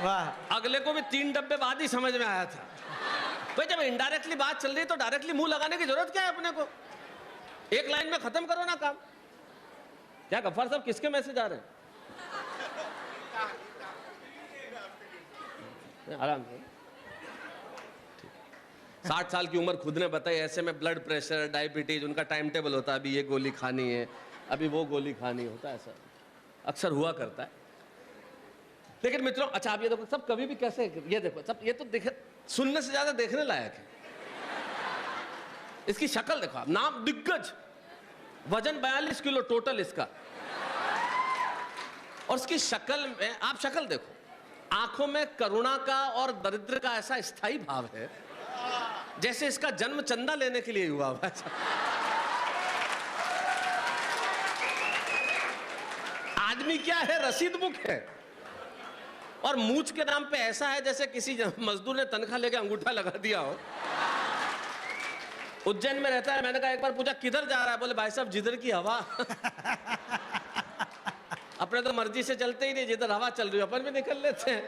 वाह। अगले को भी 3 डब्बे बाद ही समझ में आया था। भाई जब इनडायरेक्टली बात चल रही है तो डायरेक्टली मुंह लगाने की जरूरत क्या है अपने को? एक लाइन में खत्म करो ना काम। क्या गफ्फार साहब किसके मैसेज आ रहे हैं? आराम से। 60 साल की उम्र खुद ने बताई, ऐसे में ब्लड प्रेशर, डायबिटीज, उनका टाइम टेबल होता है, अभी ये गोली खानी है, अभी वो गोली खानी होता है, ऐसा अक्सर हुआ करता है। लेकिन मित्रों, अच्छा आप ये देखो, सब कभी भी कैसे, ये देखो सब, ये तो देखे, सुनने से ज्यादा देखने लायक है। इसकी शक्ल देखो आप, नाम दिग्गज, वजन 42 किलो टोटल इसका, और इसकी शक्ल में आप शक्ल देखो, आंखों में करुणा का और दरिद्र का ऐसा स्थायी भाव है जैसे इसका जन्म चंदा लेने के लिए हुआ हुआ। आदमी क्या है, रसीद बुक है, और मूछ के नाम पे ऐसा है जैसे किसी मजदूर ने तनख्वाह लेके अंगूठा लगा दिया हो। उज्जैन में रहता है, मैंने कहा, एक बार पूछा किधर जा रहा है? बोले भाई साहब जिधर की हवा। अपने तो मर्जी से चलते ही नहीं, जिधर हवा चल रही है अपन भी निकल लेते हैं।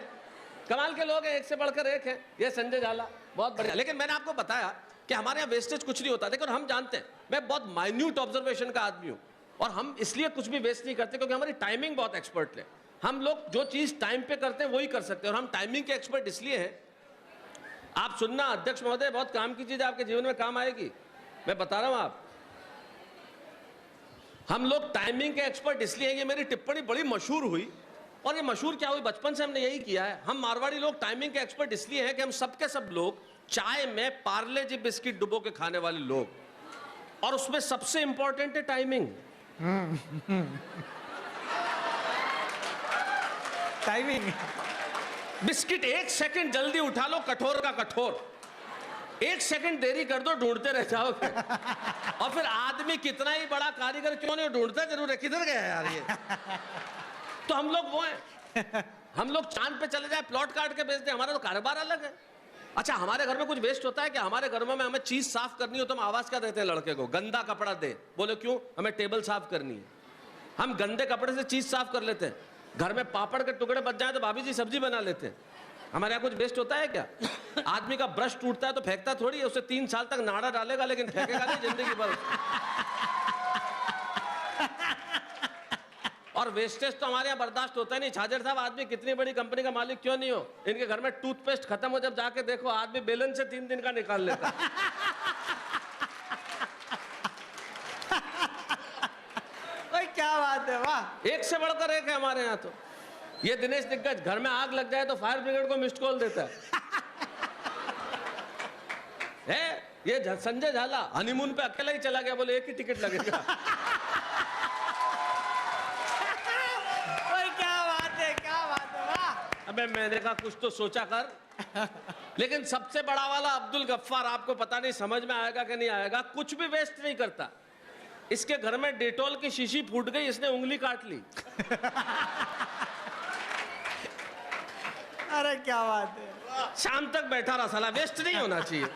कमाल के लोग हैं, एक से बढ़कर एक है। ये संजय झाला बहुत बढ़िया। लेकिन मैंने आपको बताया कि हमारे यहाँ वेस्टेज कुछ नहीं होता। देखो हम जानते हैं, मैं बहुत माइन्यूट ऑब्जर्वेशन का आदमी हूँ, और हम इसलिए कुछ भी वेस्ट नहीं करते क्योंकि हमारी टाइमिंग बहुत एक्सपर्ट है। हम लोग जो चीज टाइम पे करते हैं वही कर सकते हैं, और हम टाइमिंग के एक्सपर्ट इसलिए हैं। आप सुनना अध्यक्ष महोदय, बहुत काम की चीज आपके जीवन में काम आएगी, मैं बता रहा हूं आप। हम लोग टाइमिंग के एक्सपर्ट इसलिए हैं, ये मेरी टिप्पणी बड़ी मशहूर हुई, और ये मशहूर क्या हुई, बचपन से हमने यही किया है। हम मारवाड़ी लोग टाइमिंग के एक्सपर्ट इसलिए हैं कि हम सबके सब लोग चाय में पार्ले जी बिस्किट डुबो के खाने वाले लोग, और उसमें सबसे इंपॉर्टेंट है टाइमिंग। टाइमिंग। बिस्किट 1 सेकंड जल्दी उठा लो, कठोर का कठोर, 1 सेकंड देरी कर दो, ढूंढते रह जाओगे। और फिर आदमी कितना ही बड़ा कारीगर क्यों नहीं, ढूंढता जरूर है, किधर गया यार ये। तो हम लोग वो हैं, हम लोग चांद पे चले जाए, प्लॉट काट के बेच दे, हमारा तो कारोबार अलग है। अच्छा हमारे घर में कुछ वेस्ट होता है कि हमारे घरों में हमें चीज साफ करनी हो तो हम आवाज क्या देते हैं लड़के को, गंदा कपड़ा दे। बोले क्यों? हमें टेबल साफ करनी है। हम गंदे कपड़े से चीज साफ कर लेते हैं। घर में पापड़ के टुकड़े बच जाए तो भाभी जी सब्जी बना लेते हैं। हमारे यहाँ कुछ वेस्ट होता है क्या? आदमी का ब्रश टूटता है तो फेंकता थोड़ी है, उसे 3 साल तक नाड़ा डालेगा लेकिन फेंकेगा नहीं जिंदगी भर। और वेस्टेज तो हमारे यहाँ बर्दाश्त होता नहीं। छाजर साहब, आदमी कितनी बड़ी कंपनी का मालिक क्यों नहीं हो, इनके घर में टूथपेस्ट खत्म हो जब जाके देखो, आदमी बेलन से 3 दिन का निकाल लेता। क्या बात है, वाह। एक से बढ़कर एक है हमारे यहाँ तो। ये दिनेश दिग्गज, घर में आग लग जाए तो फायर ब्रिगेड को मिस्ड कॉल देता है। ये संजय झाला हनीमून पे अकेला ही चला गया, बोले 1 ही टिकट लगेगा। क्या बात है, क्या बात है, वाह। अबे मैंने कहा कुछ तो सोचा कर। लेकिन सबसे बड़ा वाला अब्दुल गफ्फार, आपको पता नहीं समझ में आएगा कि नहीं आएगा, कुछ भी वेस्ट नहीं करता। इसके घर में डेटॉल की शीशी फूट गई, इसने उंगली काट ली। अरे क्या बात है। शाम तक बैठा रहा, साला वेस्ट नहीं होना चाहिए।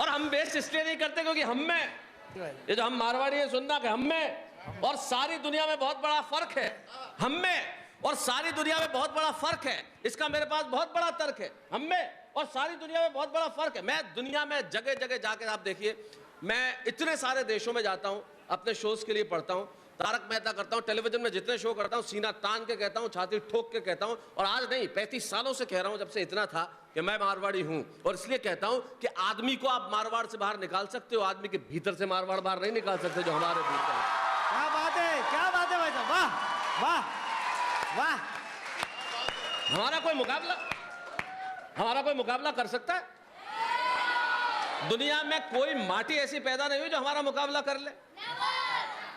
और हम वेस्ट इसलिए नहीं करते क्योंकि हम में, ये जो हम मारवाड़ी है, सुनना कि हम में और सारी दुनिया में बहुत बड़ा फर्क है। हम में और सारी दुनिया में बहुत बड़ा फर्क है। इसका मेरे पास बहुत बड़ा तर्क है। हम में और सारी दुनिया में बहुत बड़ा फर्क है। मैं दुनिया में जगह जगह जाके, आप देखिए, मैं इतने सारे देशों में जाता हूं, अपने शोज के लिए पढ़ता हूं, तारक मेहता करता हूं, टेलीविजन में जितने शो करता हूं, सीना तान के कहता हूं, छाती ठोक के कहता हूं। और आज नहीं, 35 सालों से कह रहा हूं, जब से इतना था कि मैं मारवाड़ी हूं। और इसलिए कहता हूं कि आदमी को आप मारवाड़ से बाहर निकाल सकते हो, आदमी के भीतर से मारवाड़ बाहर नहीं निकाल सकते, जो हमारे भीतर है। क्या बात है, क्या बात है भाई साहब, वाह वाह वाह। हमारा कोई मुकाबला कर सकता है? दुनिया में कोई माटी ऐसी पैदा नहीं हुई जो हमारा मुकाबला कर ले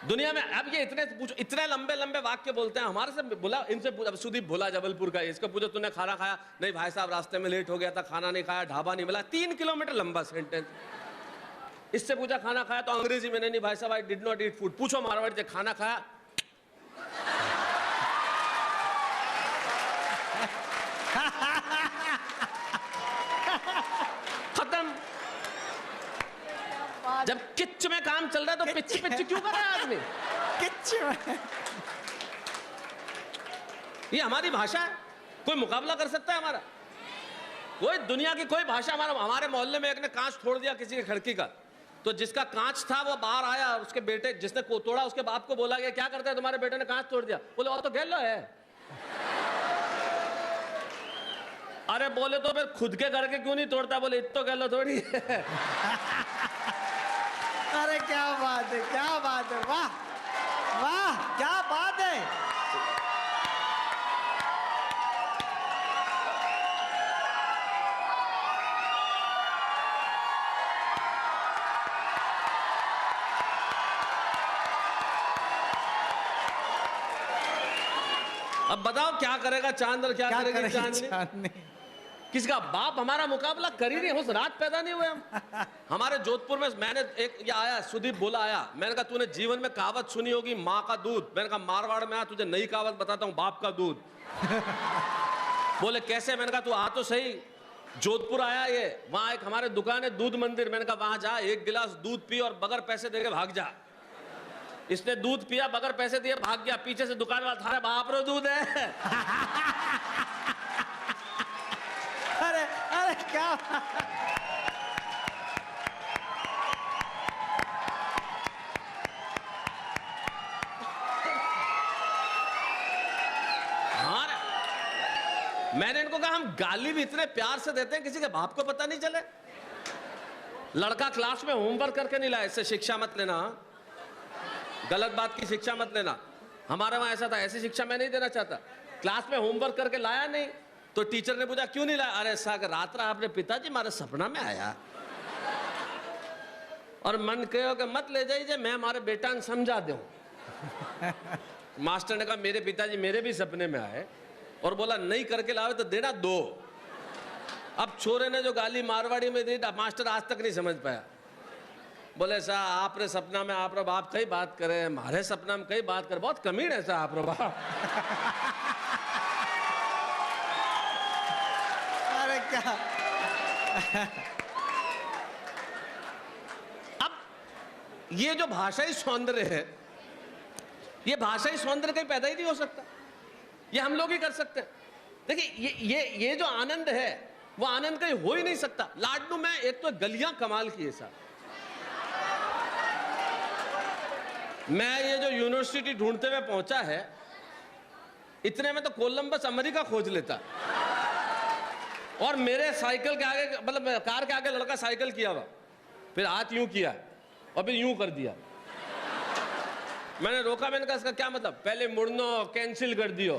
दुनिया में। अब ये इतने लंबे लंबे वाक्य बोलते हैं। हमारे से बोला, इनसे अब सुदीप भोला जबलपुर का, इसको पूछो तूने खाना खाया? नहीं भाई साहब, रास्ते में लेट हो गया था, खाना नहीं खाया, ढाबा नहीं मिला। 3 किलोमीटर लंबा सेंटेंस। इससे पूछा खाना खाया तो अंग्रेजी में, नहीं भाई साहब, I did not eat food. पूछो मारवाड़ी से, खाना खाया? खत्म। जब किच्च में काम चल रहा है तो पिच पिच क्यों कर रहा है आदमी? किच्च में। ये हमारी भाषा है, कोई मुकाबला कर सकता है हमारा? कोई दुनिया की कोई भाषा। हमारे मोहल्ले में एक ने कांच तोड़ दिया किसी की खिड़की का, तो जिसका कांच था वो बाहर आया, उसके बेटे जिसने को तोड़ा उसके बाप को बोला गया क्या करता है तुम्हारे बेटे ने कांच तोड़ दिया? बोले और तो गैलो है। अरे बोले तो फिर खुद के घर के क्यों नहीं तोड़ता? बोले इतो गैलो थोड़ी है। अरे क्या बात है, क्या बात है, वाह वाह, क्या बात है। अब बताओ क्या करेगा चांद और क्या करेगी चांदनी? चांदनी। किसी का बाप हमारा मुकाबला कर ही नहीं, उस रात पैदा नहीं हुए हम। हमारे जोधपुर में मैंने एक ये आया, सुदीप बोला आया, मैंने कहा तूने जीवन में कहावत सुनी होगी माँ का दूध। मैंने कहा मारवाड़ में आ, तुझे नई कहावत बताता हूँ, बाप का दूध। बोले कैसे? मैंने कहा तू आ तो सही, जोधपुर आया ये, वहां एक हमारे दुकान है दूध मंदिर। मैंने कहा वहां जा, एक गिलास दूध पी और बगैर पैसे देके भाग जा। इसने दूध पिया, बगैर पैसे दिए भाग गया। पीछे से दुकान वाला था, बाप रो दूध है। अरे अरे क्या, हाँ, मैंने इनको कहा हम गाली भी इतने प्यार से देते हैं, किसी के बाप को पता नहीं चले। लड़का क्लास में होमवर्क करके नहीं लाया, इससे शिक्षा मत लेना, गलत बात की शिक्षा मत लेना। हमारे वहां ऐसा था, ऐसी शिक्षा मैं नहीं देना चाहता। क्लास में होमवर्क करके लाया नहीं तो टीचर ने पूछा क्यों नहीं लाया? अरे सागर रात रहा आपने पिताजी हमारे सपना में आया और मन कहो कि मत ले जाइए, मैं हमारे बेटा ने समझा दूं। मास्टर ने कहा मेरे पिताजी मेरे भी सपने में आए और बोला नहीं करके लाओ तो देना दो। अब छोरे ने जो गाली मारवाड़ी में दी मास्टर आज तक नहीं समझ पाया। बोले सा आपरे सपना में आप रो बाप कई बात करे, हमारे सपना में कई बात करे, बहुत कमीन है सा आप रो बाप। अरे क्या। अब ये जो भाषाई सौंदर्य है, ये भाषाई सौंदर्य कहीं पैदा ही नहीं हो सकता, ये हम लोग ही कर सकते हैं। देखिए ये जो आनंद है वो आनंद कहीं हो ही नहीं सकता। लाडनू में एक तो गलियां कमाल की है साहब। मैं ये जो यूनिवर्सिटी ढूंढते हुए पहुंचा है, इतने में तो कोलंबस अमेरिका खोज लेता। और मेरे साइकिल के आगे, मतलब कार के आगे लड़का साइकिल किया हुआ, फिर हाथ यूं किया और फिर यूं कर दिया। मैंने रोका, मैंने कहा इसका क्या मतलब? पहले मुड़नो कैंसिल कर दियो।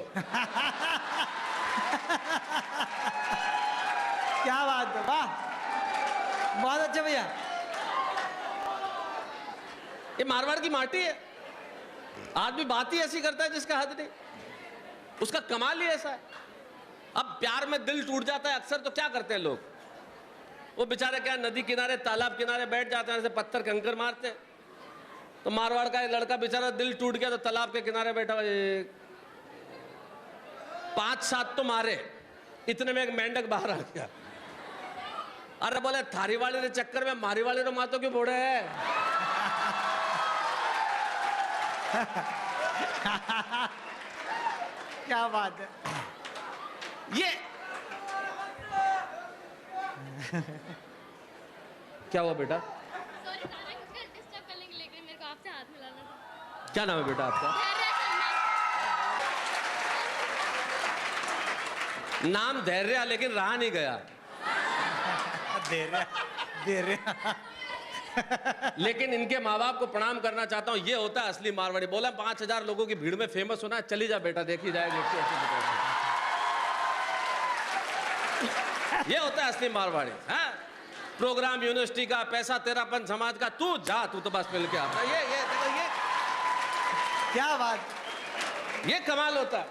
क्या बात है, वाह, बहुत अच्छा भैया। ये मारवाड़ की माटी है, आदमी बात ही ऐसी करता है जिसका हद नहीं, उसका कमाल ही ऐसा है। अब प्यार में दिल टूट जाता है अक्सर, तो क्या करते हैं लोग? वो बेचारे क्या नदी किनारे तालाब किनारे बैठ जाते हैं, ऐसे पत्थर कंकर मारते। तो मारवाड़ का एक लड़का बेचारा दिल टूट गया तो तालाब के किनारे बैठा हुआ, 5-7 तो मारे, इतने में एक मेंढक बाहर आ गया। अरे बोले थारी वाले के चक्कर में मारी वाले तो मातो क्यों बोड़े है? क्या बात है। ये क्या हुआ बेटा? सॉरी नाना, कुछ डिस्टर्ब करने के लिए, लेकिन मेरे को आपसे हाथ मिलाना था। क्या नाम है बेटा आपका? नाम धैर्य, लेकिन रहा नहीं गया। दे रहे। लेकिन इनके माँ बाप को प्रणाम करना चाहता हूँ, ये होता है असली मारवाड़ी। बोला 5000 लोगों की भीड़ में फेमस होना है, चली जा बेटा, देखी जाएगी। ये होता है असली मारवाड़ी। हाँ, प्रोग्राम यूनिवर्सिटी का, पैसा तेरापन समाज का, तू जा, तू तो बस मिल के आता। ये देखो, ये क्या बात, ये कमाल होता है।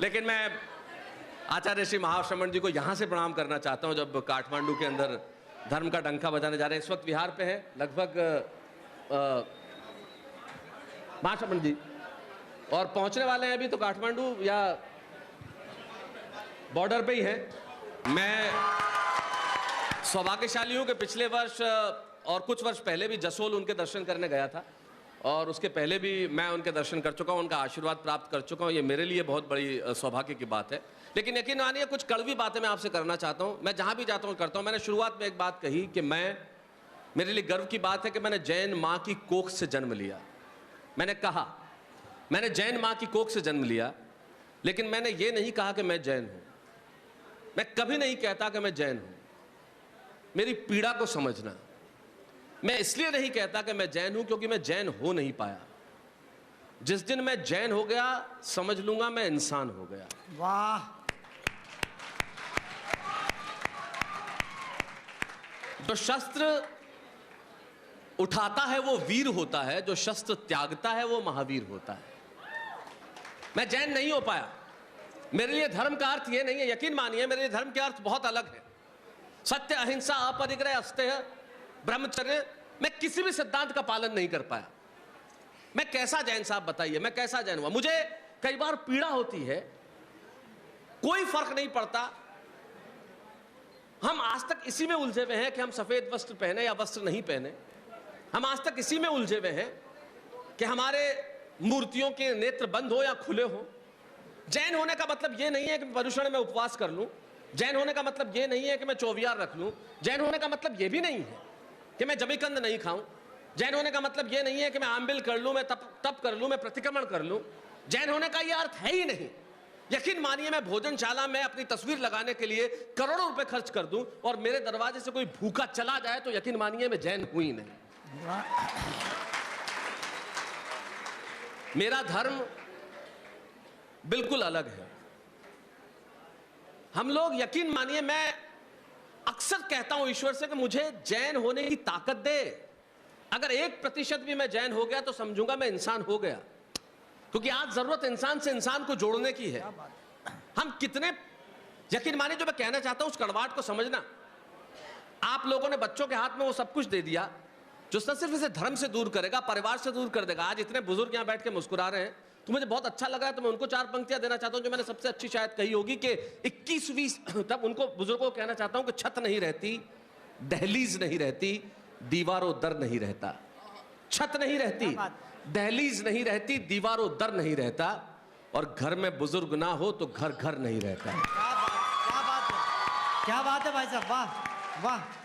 लेकिन मैं आचार्य श्री महाश्रमण जी को यहां से प्रणाम करना चाहता हूं, जब काठमांडू के अंदर धर्म का डंका बजाने जा रहे हैं। इस वक्त विहार पे है, लगभग महाश्रमण जी और पहुंचने वाले हैं अभी तो काठमांडू या बॉर्डर पे ही है। मैं सौभाग्यशाली हूं कि पिछले वर्ष और कुछ वर्ष पहले भी जसोल उनके दर्शन करने गया था और उसके पहले भी मैं उनके दर्शन कर चुका हूँ, उनका आशीर्वाद प्राप्त कर चुका हूँ। ये मेरे लिए बहुत बड़ी सौभाग्य की बात है। लेकिन यकीन मानिए कुछ कड़वी बातें मैं आपसे करना चाहता हूँ। मैं जहाँ भी जाता हूँ करता हूँ। मैंने शुरुआत में एक बात कही कि मेरे लिए गर्व की बात है कि मैंने जैन माँ की कोख से जन्म लिया। मैंने कहा मैंने जैन माँ की कोख से जन्म लिया, लेकिन मैंने ये नहीं कहा कि मैं जैन हूँ। मैं कभी नहीं कहता कि मैं जैन हूँ। मेरी पीड़ा को समझना। मैं इसलिए नहीं कहता कि मैं जैन हूं क्योंकि मैं जैन हो नहीं पाया। जिस दिन मैं जैन हो गया समझ लूंगा मैं इंसान हो गया। वाह। जो शस्त्र उठाता है वो वीर होता है, जो शस्त्र त्यागता है वो महावीर होता है। मैं जैन नहीं हो पाया। मेरे लिए धर्म का अर्थ ये नहीं है, यकीन मानिए मेरे लिए धर्म के अर्थ बहुत अलग है। सत्य, अहिंसा, अपरिग्रह, अस्तेय, ब्रह्मचर्य। मैं किसी भी सिद्धांत का पालन नहीं कर पाया। मैं कैसा जैन साहब बताइए, मैं कैसा जैन हुआ? मुझे कई बार पीड़ा होती है, कोई फर्क नहीं पड़ता। हम आज तक इसी में उलझे हुए हैं कि हम सफेद वस्त्र पहने या वस्त्र नहीं पहने। हम आज तक इसी में उलझे हुए हैं कि हमारे मूर्तियों के नेत्र बंद हो या खुले हो। जैन होने का मतलब यह नहीं है कि पर्युषण में उपवास कर लूं। जैन होने का मतलब यह नहीं है कि मैं चौवियार रख लूं। जैन होने का मतलब यह भी नहीं है कि मैं जमीकंद नहीं खाऊं। जैन होने का मतलब यह नहीं है कि मैं आंबिल कर लूं, मैं तप कर लूं, मैं प्रतिक्रमण कर लूं। जैन होने का यह अर्थ है ही नहीं। यकीन मानिए मैं भोजनशाला में अपनी तस्वीर लगाने के लिए करोड़ों रुपए खर्च कर दूं और मेरे दरवाजे से कोई भूखा चला जाए तो यकीन मानिए मैं जैन हूं ही नहीं। मेरा धर्म बिल्कुल अलग है। हम लोग, यकीन मानिए मैं अक्सर कहता हूं ईश्वर से कि मुझे जैन होने की ताकत दे। अगर 1% भी मैं जैन हो गया तो समझूंगा मैं इंसान हो गया, क्योंकि आज जरूरत इंसान से इंसान को जोड़ने की है। हम कितने, यकीन मानिए जो मैं कहना चाहता हूं उस कड़वाहट को समझना। आप लोगों ने बच्चों के हाथ में वो सब कुछ दे दिया जो न सिर्फ इसे धर्म से दूर करेगा, परिवार से दूर कर देगा। आज इतने बुजुर्ग यहां बैठ के मुस्कुरा रहे हैं तो मुझे बहुत अच्छा लगा है। तो मैं उनको 4 पंक्तियां देना चाहता हूं जो मैंने सबसे अच्छी शायद कही होगी कि 21वीं, तब उनको बुजुर्गों को कहना चाहता हूं कि छत नहीं रहती, दहलीज नहीं रहती, दीवारों दर नहीं रहता। छत नहीं रहती, दहलीज नहीं रहती, दीवारों दर नहीं रहता, और घर में बुजुर्ग ना हो तो घर घर नहीं रहता। क्या बात है, क्या बात है भाई साहब, वाह वाह।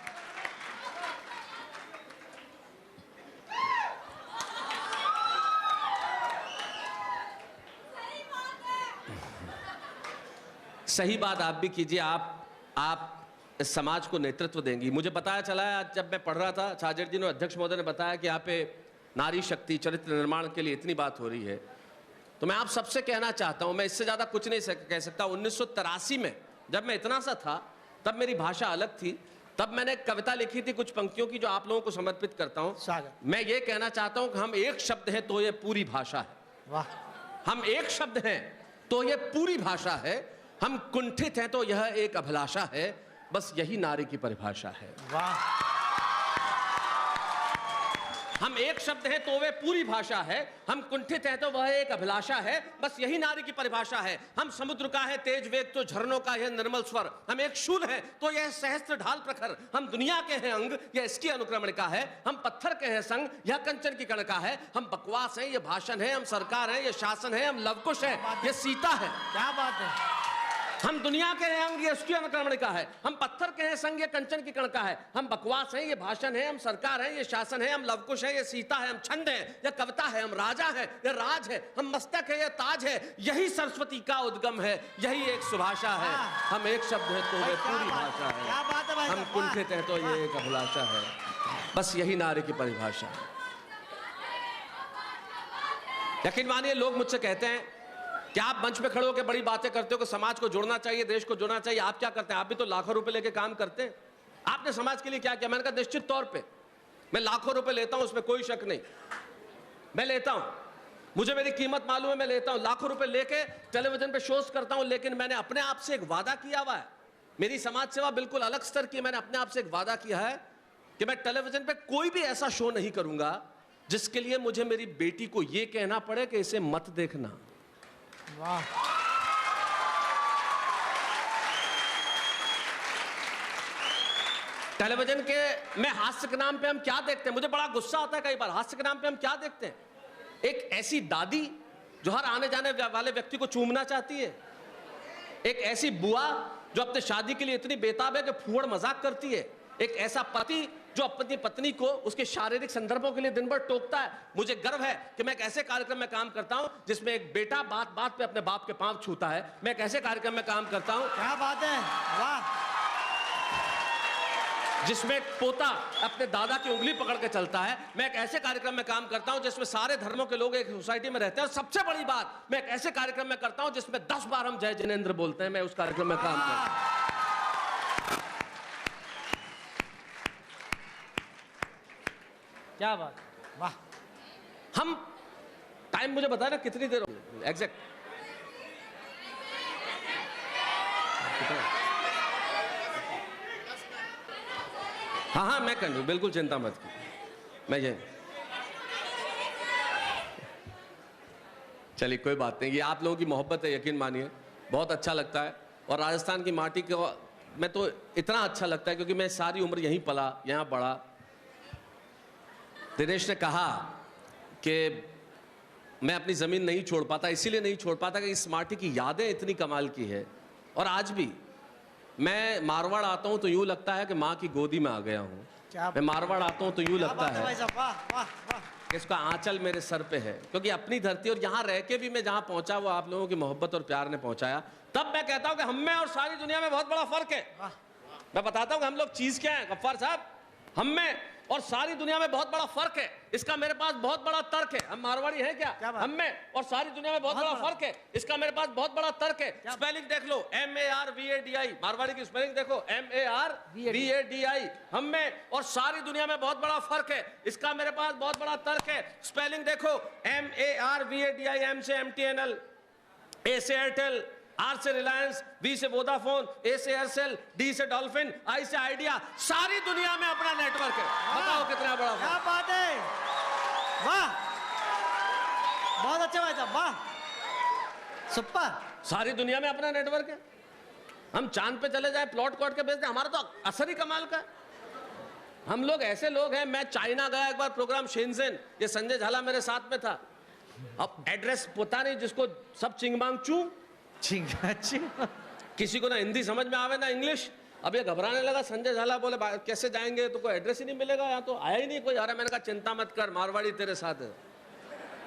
सही बात आप भी कीजिए। आप इस समाज को नेतृत्व देंगी। मुझे बताया चला है आज जब मैं पढ़ रहा था, छाजेड़ जी ने, अध्यक्ष महोदय ने बताया कि यहाँ पे नारी शक्ति, चरित्र निर्माण के लिए इतनी बात हो रही है। तो मैं आप सबसे कहना चाहता हूँ, मैं इससे ज्यादा कुछ नहीं कह सकता। 1983 में जब मैं इतना सा था तब मेरी भाषा अलग थी। तब मैंने एक कविता लिखी थी कुछ पंक्तियों की जो आप लोगों को समर्पित करता हूँ। मैं ये कहना चाहता हूँ कि हम एक शब्द हैं तो ये पूरी भाषा है। वाह। हम एक शब्द हैं तो ये पूरी भाषा है। हम कुंठित हैं तो यह एक अभिलाषा है। बस यही नारी की परिभाषा है। वाह। हम एक शब्द हैं तो वे पूरी भाषा है। हम कुंठित हैं तो वह एक अभिलाषा है। बस यही नारी की परिभाषा है। हम समुद्र का है तेज वेग तो झरनों का यह निर्मल स्वर। हम एक शूल हैं तो यह सहस्त्र ढाल प्रखर। हम दुनिया के हैं अंग, यह इसकी अनुक्रमणिका है। हम पत्थर के हैं संग, यह कंचन की कणिका है। हम बकवास हैं, यह भाषण है। हम सरकार हैं, यह शासन है। हम लवकुश हैं, यह सीता है। क्या बात है। हम दुनिया के हैं अंग, ये उसकी अनुक्रमणिका है। हम पत्थर के हैं संग, ये कंचन की कणका है। हम बकवास हैं, ये भाषण है। हम सरकार हैं, ये शासन है। हम लवकुश हैं, ये सीता है। हम छंद हैं, यह कविता है। हम राजा हैं, यह राज है। हम मस्तक है, यह ताज है। यही सरस्वती का उद्गम है। यही एक सुभाषा है। हम एक शब्द है तो वे पूरी भाषा है। क्या बात है भाई। हम कुंठित हैं तो ये एक अभिलाषा है। बस यही नारी की परिभाषा है। यकीन मानिए लोग मुझसे कहते हैं कि आप मंच पे खड़े होकर बड़ी बातें करते हो कि समाज को जोड़ना चाहिए, देश को जोड़ना चाहिए। आप क्या करते हैं? आप भी तो लाखों रुपए लेके काम करते हैं। आपने समाज के लिए क्या किया? मैंने कहा निश्चित तौर पे मैं लाखों रुपए लेता हूं, उसमें कोई शक नहीं। मैं लेता हूं, मुझे मेरी कीमत मालूम है। मैं लेता हूं, लाखों रुपए लेके टेलीविजन पे शोज करता हूं। लेकिन मैंने अपने आप से एक वादा किया हुआ है। मेरी समाज सेवा बिल्कुल अलग स्तर की। मैंने अपने आप से एक वादा किया है कि मैं टेलीविजन पे कोई भी ऐसा शो नहीं करूंगा जिसके लिए मुझे मेरी बेटी को यह कहना पड़े कि इसे मत देखना। वाह। टेलीविजन के में हास्य के नाम पे हम क्या देखते हैं? मुझे बड़ा गुस्सा आता है कई बार। हास्य के नाम पे हम क्या देखते हैं? एक ऐसी दादी जो हर आने जाने वाले व्यक्ति को चूमना चाहती है, एक ऐसी बुआ जो अपने शादी के लिए इतनी बेताब है कि फूहड़ मजाक करती है, एक ऐसा पति जो अपनी पत्नी को उसके शारीरिक संदर्भों के लिए दिन भर टोकता है। मुझे गर्व है कि मैं एक ऐसे कार्यक्रम में काम करता हूं जिसमें एक बेटा बात बात पे अपने बाप के पांव छूता है। मैं एक ऐसे कार्यक्रम में काम करता हूं, क्या बात है, वाह, जिसमें एक पोता अपने दादा की उंगली पकड़ के चलता है। मैं एक ऐसे कार्यक्रम में काम करता हूं जिसमें सारे धर्मों के लोग एक सोसाइटी में रहते हैं। और सबसे बड़ी बात, मैं एक ऐसे कार्यक्रम में करता हूं जिसमें 10 बार हम जय जिनेंद्र बोलते हैं। मैं उस कार्यक्रम में काम करता हूं। क्या बात, वाह। हम टाइम मुझे बता ना कितनी देर एग्जैक्ट? हाँ, मैं कर लूँ, बिल्कुल चिंता मत की। मैं ये चलिए कोई बात नहीं, ये आप लोगों की मोहब्बत है, यकीन मानिए, बहुत अच्छा लगता है। और राजस्थान की माटी को मैं तो इतना अच्छा लगता है क्योंकि मैं सारी उम्र यहीं पला, यहाँ बड़ा। दिनेश ने कहा कि मैं अपनी ज़मीन नहीं छोड़ पाता, इसीलिए नहीं छोड़ पाता कि इस माटी की यादें इतनी कमाल की है। और आज भी मैं मारवाड़ आता हूं तो यूं लगता है कि माँ की गोदी में आ गया हूं। मैं मारवाड़ आता हूं तो यूं लगता है कि इसका आंचल मेरे सर पे है, क्योंकि अपनी धरती और यहाँ रह के भी मैं जहाँ पहुंचा वो आप लोगों की मोहब्बत और प्यार ने पहुंचाया। तब मैं कहता हूं कि हम में और सारी दुनिया में बहुत बड़ा फर्क है। मैं बताता हूं कि हम लोग चीज क्या है गफ्फार साहब। हम में और सारी दुनिया में बहुत बड़ा फर्क है, इसका मेरे पास बहुत बड़ा तर्क है। हम मारवाड़ी हैं क्या? हम में और सारी दुनिया में बहुत बड़ा फर्क है, इसका मेरे पास बहुत बड़ा तर्क है। स्पेलिंग देख लो, MARVADI, मारवाड़ी की स्पेलिंग देखो, MARVADI। हम में और सारी दुनिया में बहुत बड़ा फर्क है, इसका मेरे पास बहुत बड़ा तर्क है। स्पेलिंग देखो, MARVADI, M से MTNL, A से एयरटेल, R से रिलायंस, V से वोडाफोन, A से एयरसेल, D से डॉल्फिन, I से आइडिया। सारी दुनिया में अपना नेटवर्क है। बताओ कितना बड़ा। क्या बात है, वाह, बहुत अच्छा भाई साहब, वाह, सुपर। सारी दुनिया में अपना नेटवर्क है। हम चांद पे चले जाए, प्लॉट कॉट के बेच दे, हमारा तो असर ही कमाल का है। हम लोग ऐसे लोग हैं। मैं चाइना गया एक बार प्रोग्राम शेनजेन, ये संजय झाला मेरे साथ में था। अब एड्रेस पता नहीं, जिसको सब चिंगमांग चू, किसी को ना हिंदी समझ में आवे ना इंग्लिश। अब ये घबराने लगा। संजय झाला बोले कैसे जाएंगे, तो कोई एड्रेस ही नहीं मिलेगा, यहाँ तो आया ही नहीं कोई। अरे मैंने कहा चिंता मत कर, मारवाड़ी तेरे साथ है,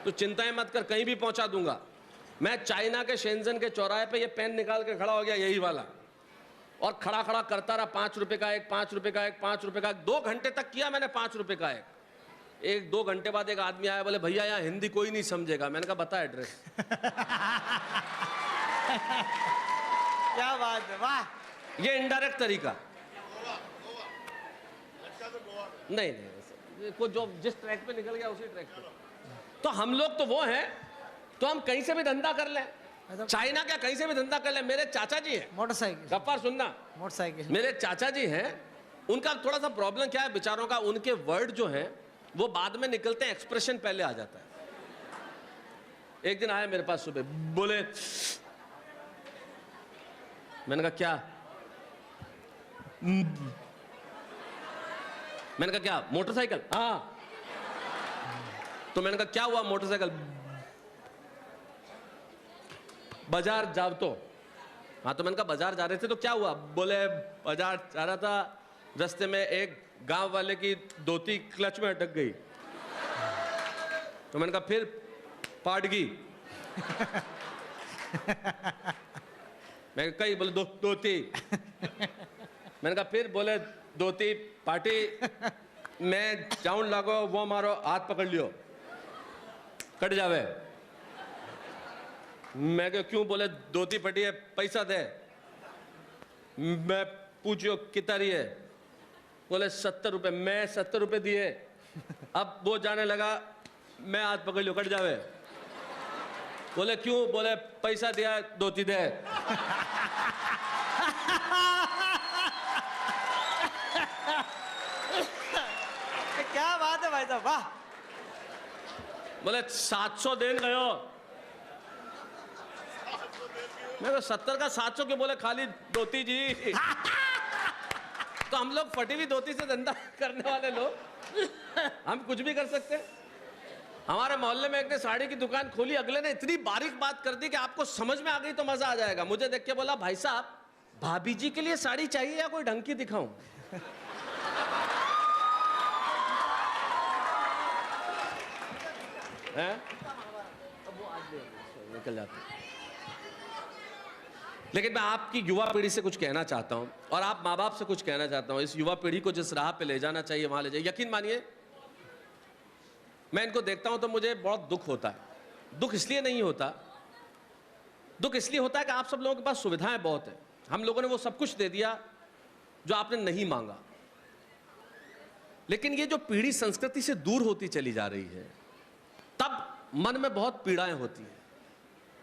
तो चिंताएं मत कर, कहीं भी पहुंचा दूंगा। मैं चाइना के शेनजेन के चौराहे पे ये पेन निकाल के खड़ा हो गया, यही वाला, और खड़ा खड़ा करता रहा। 5 रुपए का एक, 5 रुपए का एक, 5 रुपए का एक। 2 घंटे तक किया मैंने 5 रुपए का एक। 2 घंटे बाद एक आदमी आया, बोले भैया यहाँ हिंदी कोई नहीं समझेगा। मैंने कहा बता एड्रेस। क्या बात है, वाह। ये इनडायरेक्ट तरीका नहीं, को जो जिस ट्रैक पे निकल गया उसी ट्रैक पे। तो हम लोग तो वो हैं, तो हम कहीं से भी धंधा कर लें। चाइना क्या, कहीं से भी धंधा कर लें। मेरे चाचा जी हैं, मोटरसाइकिल, गफ्फार सुनना, मोटरसाइकिल। मेरे चाचा जी हैं, उनका थोड़ा सा प्रॉब्लम क्या है बेचारों का, उनके वर्ड जो हैं वो बाद में निकलते हैं, एक्सप्रेशन पहले आ जाता है। एक दिन आया मेरे पास सुबह, बोले, मैंने कहा क्या? मैंने कहा क्या? मोटरसाइकिल? हाँ। तो मैंने कहा क्या हुआ मोटरसाइकिल? बाजार जाओ तो। हाँ, तो मैंने कहा बाजार जा रहे थे तो क्या हुआ? बोले बाजार जा रहा था, रास्ते में एक गांव वाले की धोती क्लच में अटक गई। तो मैंने कहा फिर? पाट गई। मैं कही, बोले धोती। मैंने कहा फिर? बोले धोती पार्टी, मैं जाऊन लागो, वो मारो, हाथ पकड़ लियो, कट जावे। मैं कहा क्यों? बोले धोती फटी है, पैसा दे। मैं पूछो कितना रही है? बोले 70 रुपए। मैं 70 रुपए दिए। अब वो जाने लगा, मैं हाथ पकड़ लियो, कट जावे। बोले क्यों? बोले पैसा दिया, धोती दे। क्या बात है भाई साहब, वाह। बोले 700 देन गयो। मैं तो 70 का 700 के, बोले खाली धोती जी। तो हम लोग फटी हुई धोती से धंधा करने वाले लोग, हम कुछ भी कर सकते हैं। हमारे मोहल्ले में एक ने साड़ी की दुकान खोली, अगले ने इतनी बारीक बात कर दी कि आपको समझ में आ गई तो मजा आ जाएगा। मुझे देख के बोला, भाई साहब भाभी जी के लिए साड़ी चाहिए या कोई ढंग की दिखाऊं? निकल जाते। लेकिन मैं आपकी युवा पीढ़ी से कुछ कहना चाहता हूं और आप माँ बाप से कुछ कहना चाहता हूं। इस युवा पीढ़ी को जिस राह पे ले जाना चाहिए वहां ले जाइए। यकीन मानिए, मैं इनको देखता हूं तो मुझे बहुत दुख होता है। दुख इसलिए नहीं होता, दुख इसलिए होता है कि आप सब लोगों के पास सुविधाएं बहुत है। हम लोगों ने वो सब कुछ दे दिया जो आपने नहीं मांगा। लेकिन ये जो पीढ़ी संस्कृति से दूर होती चली जा रही है, तब मन में बहुत पीड़ाएं होती हैं।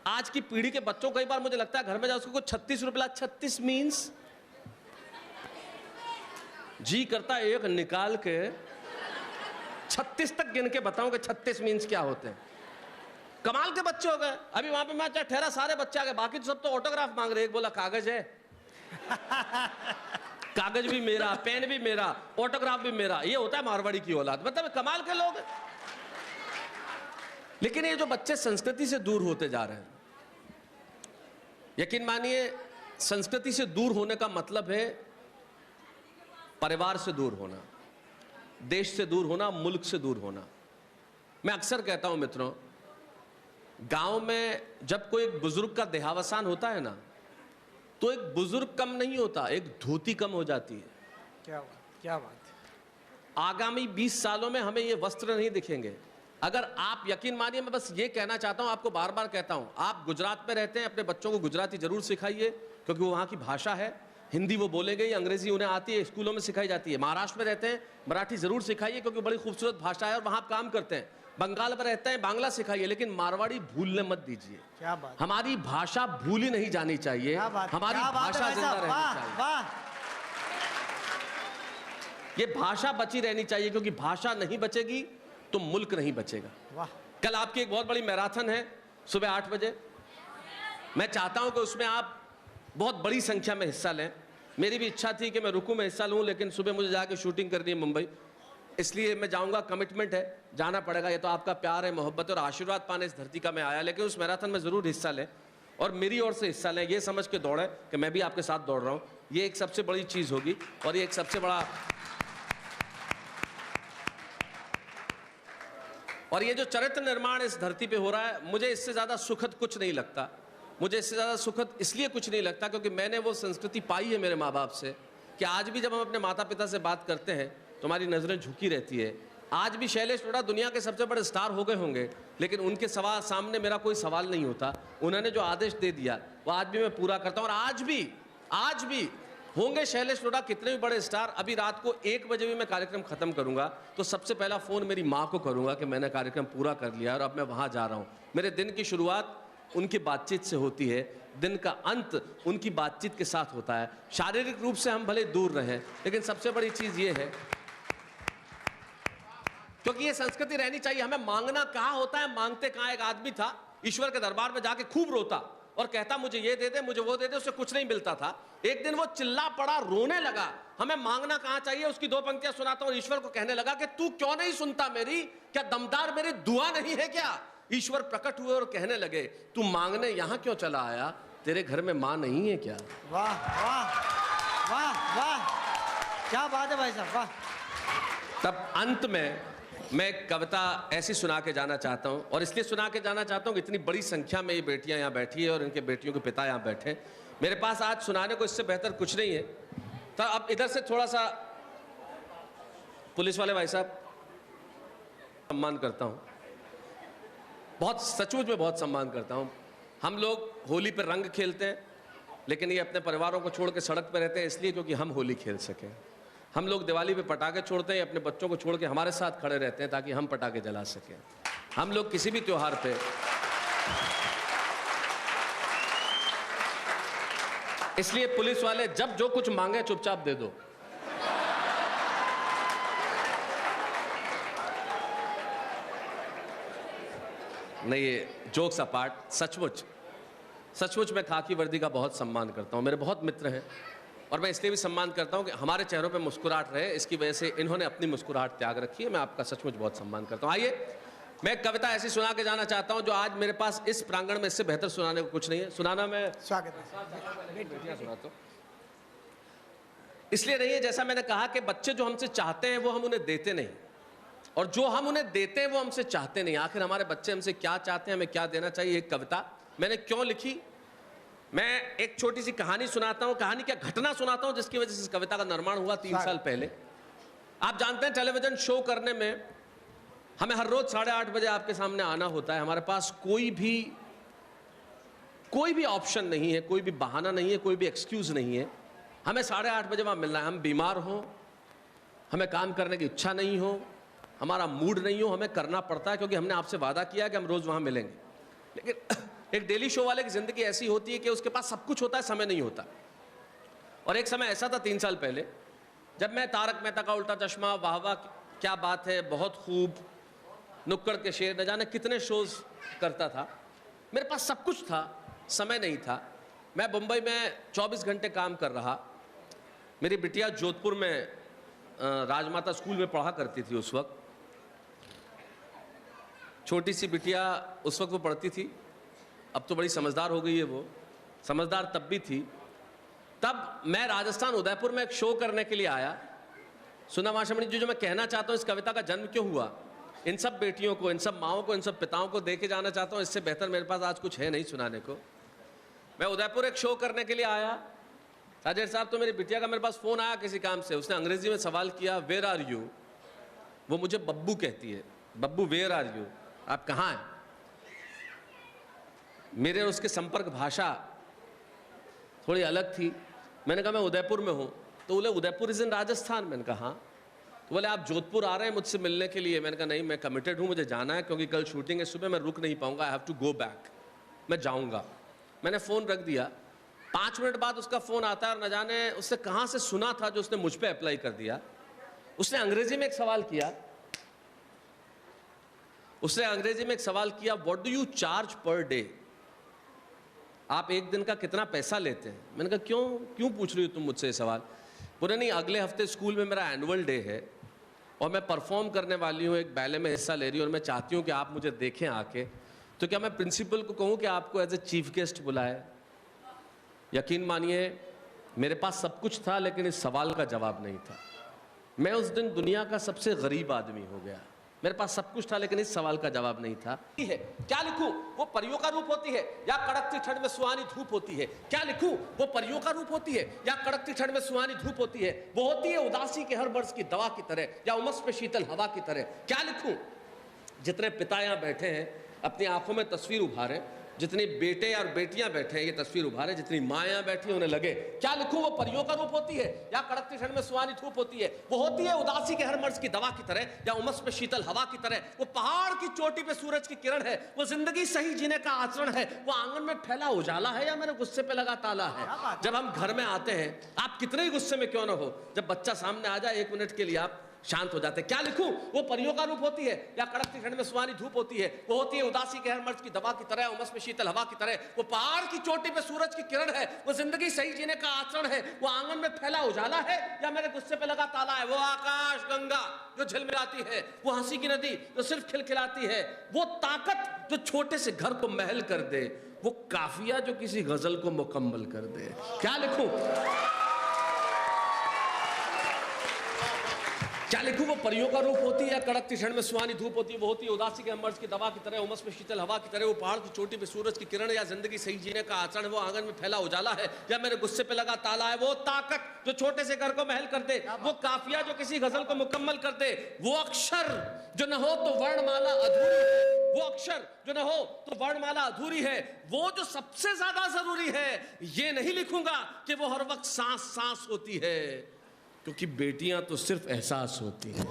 आज की पीढ़ी के बच्चों कई बार मुझे लगता है घर में जाओ, उसको 36 रुपये, 36 मीन्स जी करता है एक निकाल के 36 तक गिन के बताऊं कि 36 मीन्स क्या होते हैं। कमाल के बच्चे हो गए। अभी वहां पे मैं ठहरा, सारे बच्चे आ गए, बाकी तो सब तो ऑटोग्राफ मांग रहे। एक बोला कागज है, कागज भी मेरा, पेन भी मेरा, ऑटोग्राफ भी मेरा। ये होता है मारवाड़ी की औलाद। मतलब कमाल के लोग। लेकिन ये जो बच्चे संस्कृति से दूर होते जा रहे हैं, यकीन मानिए संस्कृति से दूर होने का मतलब है परिवार से दूर होना, देश से दूर होना, मुल्क से दूर होना। मैं अक्सर कहता हूं मित्रों, गांव में जब कोई एक बुजुर्ग का देहावसान होता है ना, तो एक बुजुर्ग कम नहीं होता, एक धोती कम हो जाती है। क्या बात, क्या बात। आगामी 20 सालों में हमें ये वस्त्र नहीं दिखेंगे। अगर आप यकीन मानिए, मैं बस ये कहना चाहता हूं, आपको बार बार कहता हूं, आप गुजरात में रहते हैं, अपने बच्चों को गुजराती जरूर सिखाइए, क्योंकि वो वहां की भाषा है। हिंदी वो बोलेंगे, अंग्रेजी उन्हें आती है, स्कूलों में सिखाई जाती है। महाराष्ट्र में रहते हैं, मराठी जरूर सिखाइए, क्योंकि बड़ी खूबसूरत भाषा है और वहां आप काम करते हैं। बंगाल में रहते हैं, बांग्ला सिखाइए, लेकिन मारवाड़ी भूलने मत दीजिए। क्या बात। हमारी भाषा भूली नहीं जानी चाहिए, हमारी भाषा जिंदा रहनी चाहिए, ये भाषा बची रहनी चाहिए, क्योंकि भाषा नहीं बचेगी तो मुल्क नहीं बचेगा। वाह। कल आपकी एक बहुत बड़ी मैराथन है सुबह 8 बजे। मैं चाहता हूं कि उसमें आप बहुत बड़ी संख्या में हिस्सा लें। मेरी भी इच्छा थी कि मैं रुकूं, मैं हिस्सा लूं, लेकिन सुबह मुझे जाके शूटिंग करनी है मुंबई, इसलिए मैं जाऊंगा। कमिटमेंट है, जाना पड़ेगा। ये तो आपका प्यार है, मोहब्बत और आशीर्वाद पाने इस धरती का मैं आया, लेकिन उस मैराथन में जरूर हिस्सा लें और मेरी ओर से हिस्सा लें, ये समझ के दौड़ें कि मैं भी आपके साथ दौड़ रहा हूं। ये एक सबसे बड़ी चीज होगी और ये एक सबसे बड़ा, और ये जो चरित्र निर्माण इस धरती पे हो रहा है, मुझे इससे ज्यादा सुखद कुछ नहीं लगता। मुझे इससे ज्यादा सुखद इसलिए कुछ नहीं लगता क्योंकि मैंने वो संस्कृति पाई है मेरे माँ बाप से, कि आज भी जब हम अपने माता पिता से बात करते हैं तो हमारी नजरें झुकी रहती है। आज भी शैलेश टोडा दुनिया के सबसे बड़े स्टार हो गए होंगे, लेकिन उनके सामने मेरा कोई सवाल नहीं होता। उन्होंने जो आदेश दे दिया वो आज भी मैं पूरा करता हूँ। और आज भी होंगे शैलेश टोडा कितने भी बड़े स्टार, अभी रात को 1 बजे भी मैं कार्यक्रम खत्म करूंगा तो सबसे पहला फोन मेरी माँ को करूंगा कि मैंने कार्यक्रम पूरा कर लिया और अब मैं वहां जा रहा हूं। मेरे दिन की शुरुआत उनकी बातचीत से होती है, दिन का अंत उनकी बातचीत के साथ होता है। शारीरिक रूप से हम भले दूर रहें, लेकिन सबसे बड़ी चीज ये है, क्योंकि ये संस्कृति रहनी चाहिए। हमें मांगना कहाँ होता है, मांगते कहाँ। एक आदमी था, ईश्वर के दरबार में जाके खूब रोता और कहता मुझे ये दे दे, मुझे वो दे दे, उससे कुछ नहीं मिलता था। एक दिन वो चिल्ला पड़ा, रोने लगा। हमें मांगना कहाँ चाहिए, उसकी 2 पंक्तियां सुनाता हूं। ईश्वर को कहने लगा कि तू क्यों नहीं सुनता मेरी, क्या दमदार मेरी दुआ नहीं है क्या? ईश्वर प्रकट हुए और कहने लगे, तू मांगने यहां क्यों चला आया, तेरे घर में मां नहीं है क्या? वाह वाह वाह वाह, क्या बात है भाई साहब, वाह। तब अंत में मैं एक कविता ऐसी सुना के जाना चाहता हूं, और इसलिए सुना के जाना चाहता हूं कि इतनी बड़ी संख्या में ये बेटियां यहाँ बैठी है और इनके बेटियों के पिता यहाँ बैठे। मेरे पास आज सुनाने को इससे बेहतर कुछ नहीं है। तो अब इधर से थोड़ा सा पुलिस वाले भाई साहब, सम्मान करता हूं, बहुत सचमुच में बहुत सम्मान करता हूं। हम लोग होली पर रंग खेलते हैं, लेकिन ये अपने परिवारों को छोड़ के सड़क पर रहते हैं इसलिए क्योंकि हम होली खेल सकें। हम लोग दिवाली पे पटाखे छोड़ते हैं, अपने बच्चों को छोड़ के हमारे साथ खड़े रहते हैं ताकि हम पटाखे जला सकें। हम लोग किसी भी त्योहार पे इसलिए पुलिस वाले जब जो कुछ मांगे चुपचाप दे दो। नहीं, ये जोक्स अपार्ट, सचमुच मैं खाकी वर्दी का बहुत सम्मान करता हूं। मेरे बहुत मित्र हैं और मैं इसलिए भी सम्मान करता हूं कि हमारे चेहरों पे मुस्कुराहट रहे, इसकी वजह से इन्होंने अपनी मुस्कुराहट त्याग रखी है। मैं आपका सचमुच बहुत सम्मान करता हूं। आइए मैं एक कविता ऐसी सुना के जाना चाहता हूं जो आज मेरे पास इस प्रांगण में इससे बेहतर सुनाने को कुछ नहीं है। सुनाना मैं स्वागत है। सुनाता हूं इसलिए नहीं है, जैसा मैंने कहा कि बच्चे जो हमसे चाहते हैं वो हम उन्हें देते नहीं, और जो हम उन्हें देते हैं वो हमसे चाहते नहीं। आखिर हमारे बच्चे हमसे क्या चाहते हैं, हमें क्या देना चाहिए। एक कविता मैंने क्यों लिखी, मैं एक छोटी सी कहानी सुनाता हूं, कहानी क्या घटना सुनाता हूं जिसकी वजह से इस कविता का निर्माण हुआ 3 साल पहले। आप जानते हैं टेलीविजन शो करने में हमें हर रोज 8:30 बजे आपके सामने आना होता है। हमारे पास कोई भी ऑप्शन नहीं है, कोई भी बहाना नहीं है, कोई भी एक्सक्यूज नहीं है। हमें 8:30 बजे वहां मिलना है। हम बीमार हो, हमें काम करने की इच्छा नहीं हो, हमारा मूड नहीं हो, हमें करना पड़ता है क्योंकि हमने आपसे वादा किया है कि हम रोज वहां मिलेंगे। लेकिन एक डेली शो वाले की जिंदगी ऐसी होती है कि उसके पास सब कुछ होता है, समय नहीं होता। और एक समय ऐसा था 3 साल पहले, जब मैं तारक मेहता का उल्टा चश्मा, वाह वाह क्या बात है, बहुत खूब, नुक्कड़ के शेर, न जाने कितने शोज करता था। मेरे पास सब कुछ था, समय नहीं था। मैं मुंबई में 24 घंटे काम कर रहा। मेरी बिटिया जोधपुर में राजमाता स्कूल में पढ़ा करती थी उस वक्त। छोटी सी बिटिया उस वक्त वो पढ़ती थी, अब तो बड़ी समझदार हो गई है वो, समझदार तब भी थी। तब मैं राजस्थान उदयपुर में एक शो करने के लिए आया। सुना माशामणी जी, जो मैं कहना चाहता हूँ, इस कविता का जन्म क्यों हुआ, इन सब बेटियों को, इन सब माओं को, इन सब पिताओं को दे के जाना चाहता हूँ। इससे बेहतर मेरे पास आज कुछ है नहीं सुनाने को। मैं उदयपुर एक शो करने के लिए आया। राजेश साहब, तो मेरी बिटिया का मेरे पास फोन आया किसी काम से। उसने अंग्रेजी में सवाल किया, वेयर आर यू। वो मुझे बब्बू कहती है, बब्बू वेयर आर यू, आप कहाँ हैं। मेरे और उसके संपर्क भाषा थोड़ी अलग थी। मैंने कहा मैं उदयपुर में हूँ। तो बोले उदयपुर इज इन राजस्थान। मैंने कहा हाँ। तो बोले आप जोधपुर आ रहे हैं मुझसे मिलने के लिए। मैंने कहा नहीं, मैं कमिटेड हूँ, मुझे जाना है क्योंकि कल शूटिंग है, सुबह मैं रुक नहीं पाऊंगा, I have to go back, मैं जाऊँगा। मैंने फ़ोन रख दिया। 5 मिनट बाद उसका फ़ोन आता है और न जाने उससे कहाँ से सुना था जो उसने मुझ पर अप्लाई कर दिया। उसने अंग्रेजी में एक सवाल किया, what do you charge per day, आप एक दिन का कितना पैसा लेते हैं। मैंने कहा क्यों पूछ रही हो तुम मुझसे ये सवाल। बोले नहीं, अगले हफ्ते स्कूल में मेरा एनुअल डे है और मैं परफॉर्म करने वाली हूँ, एक बैले में हिस्सा ले रही हूँ और मैं चाहती हूँ कि आप मुझे देखें आके। तो क्या मैं प्रिंसिपल को कहूँ कि आपको एज ए चीफ गेस्ट बुलाए। यकीन मानिए मेरे पास सब कुछ था लेकिन इस सवाल का जवाब नहीं था। मैं उस दिन दुनिया का सबसे गरीब आदमी हो गया। मेरे पास सब कुछ था लेकिन इस सवाल का जवाब नहीं था। क्या लिखूं, वो परियों का रूप होती है या कड़कती ठंड में सुहानी धूप होती है। क्या लिखूं, वो परियों का रूप होती है या कड़कती ठंड में सुहानी धूप होती है। वो होती है उदासी के हर बरस की दवा की तरह या उमस पे शीतल हवा की तरह। क्या लिखूं, जितने पिता यहाँ बैठे हैं अपनी आंखों में तस्वीर उभारे, जितने बेटे और बेटियां बैठे हैं ये तस्वीर उभारे, जितनी मायां बैठी उन्हें लगे। क्या लिखूं, वो परियों का रूप होती है या कड़कती ठंड में सुहानी धूप होती है। वो होती है उदासी के हर मर्ज की दवा की तरह या उमस पे शीतल हवा की तरह। वो पहाड़ की चोटी पे सूरज की किरण है, वो जिंदगी सही जीने का आचरण है, वो आंगन में फैला उजाला है या मेरे गुस्से पे लगा ताला है। जब हम घर में आते हैं, आप कितने ही गुस्से में क्यों ना हो, जब बच्चा सामने आ जाए 1 मिनट के लिए आप शांत हो जाते। क्या लिखूं, वो परियों का रूप होती है या कड़कती ठंड में सुहानी धूप होती है। वो होती है उदासी के हर मर्ज की दवा की तरह, उमस में शीतल हवा की तरह। वो पहाड़ की चोटी पे सूरज की किरण है, वो जिंदगी सही जीने का आचरण है, वो आंगन में फैला उजाला है या मेरे गुस्से पे लगा ताला है। वो आकाश गंगा जो झिलमिलाती है, वो हंसी की नदी जो सिर्फ खिलखिलाती है, वो ताकत जो छोटे से घर को महल कर दे, वो काफिया जो किसी गजल को मुकम्मल कर दे। क्या लिखूं, क्या लिखूं, वो परियों का रूप होती है या कड़कती ठंड में सुहानी धूप होती है। वो होती है उदासी के मर्ज की दवा की तरह, उमस में शीतल हवा की तरह। वो पहाड़ की चोटी पे सूरज की किरण या जिंदगी सही जीने का आचरण है, वो आंगन में फैला उजाला है या मेरे गुस्से पे लगा ताला है। वो ताकत जो छोटे से घर को महल कर दे, वो काफिया जो किसी गजल को मुकम्मल कर दे। वो अक्षर जो न हो तो वर्णमाला अधूरी है, वो अक्षर जो न हो तो वर्णमाला अधूरी है। वो जो सबसे ज्यादा जरूरी है, ये नहीं लिखूंगा कि वो हर वक्त सांस सांस होती है, क्योंकि बेटियां तो सिर्फ एहसास होती हैं।